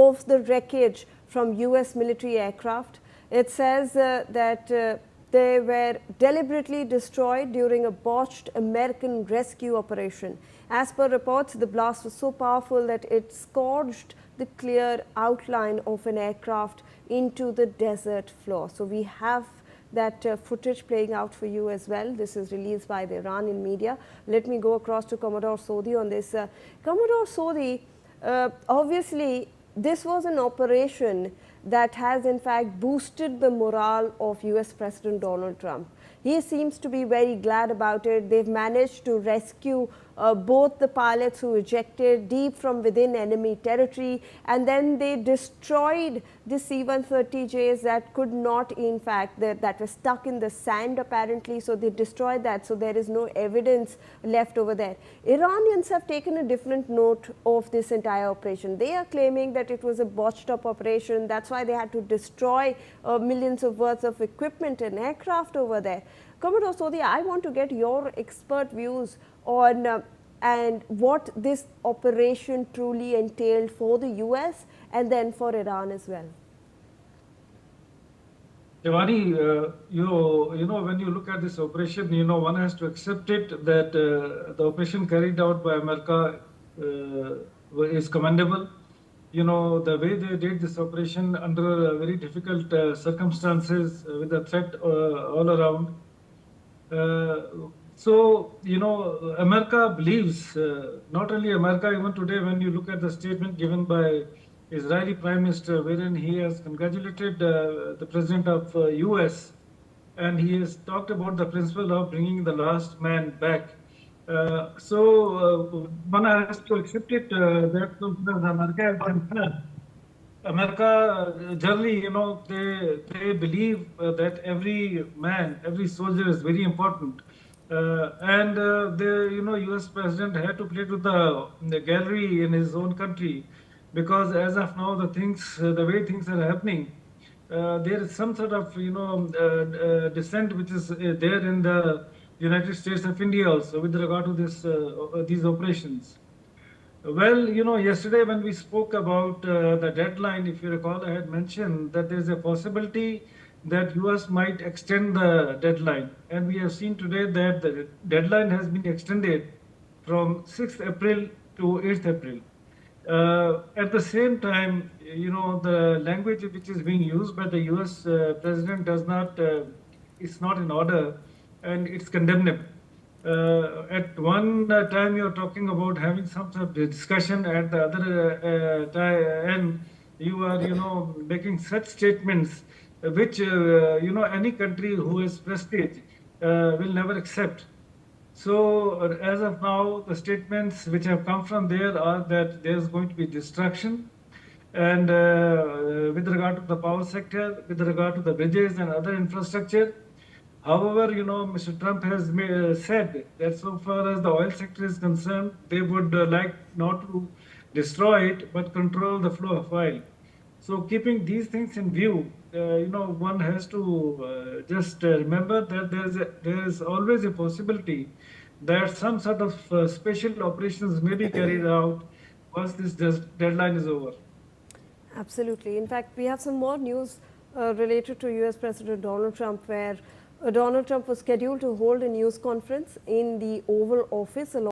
of the wreckage from US military aircraft. It says that they were deliberately destroyed during a botched American rescue operation. As per reports, the blast was so powerful that it scorched the clear outline of an aircraft into the desert floor. So we have that footage playing out for you as well. This is released by the Iranian media. Let me go across to Commodore Sodhi on this. Commodore Sodhi, obviously this was an operation that has in fact boosted the morale of US President Donald Trump. He seems to be very glad about it. They've managed to rescue both the pilots who ejected deep from within enemy territory, and then they destroyed the C-130Js that could not, in fact, that were stuck in the sand apparently, so they destroyed that, so there is no evidence left over there. Iranians have taken a different note of this entire operation. They are claiming that it was a botched up operation, that's why they had to destroy millions of worth of equipment and aircraft over there. Commodore Sodhi, I want to get your expert views on and what this operation truly entailed for the US and then for Iran as well. Devani, you know, when you look at this operation, one has to accept it that the operation carried out by America is commendable. The way they did this operation under very difficult circumstances with the threat all around. So, America believes, not only America, even today when you look at the statement given by Israeli Prime Minister, wherein he has congratulated the President of US, and he has talked about the principle of bringing the last man back. So one has to accept it that America is concerned. America generally, they believe that every man, every soldier is very important. And the US president had to play to the gallery in his own country, because as of now the way things are happening, there is some sort of dissent which is there in the United States of India also with regard to these operations. Well, yesterday when we spoke about the deadline, if you recall, I had mentioned that there is a possibility that US might extend the deadline, and we have seen today that the deadline has been extended from 6th April to 8th April. At the same time, the language which is being used by the US president it's not in order, and it's condemnable. At one time you're talking about having some sort of discussion, at the other end you are making such statements which any country who has prestige will never accept. So as of now, the statements which have come from there are that there's going to be destruction, and with regard to the power sector, with regard to the bridges and other infrastructure. However, Mr. Trump has said that so far as the oil sector is concerned, they would like not to destroy it, but control the flow of oil. So keeping these things in view, one has to just remember that there is always a possibility that some sort of special operations may be carried out once this deadline is over. Absolutely. In fact, we have some more news related to US President Donald Trump, where Donald Trump was scheduled to hold a news conference in the Oval Office along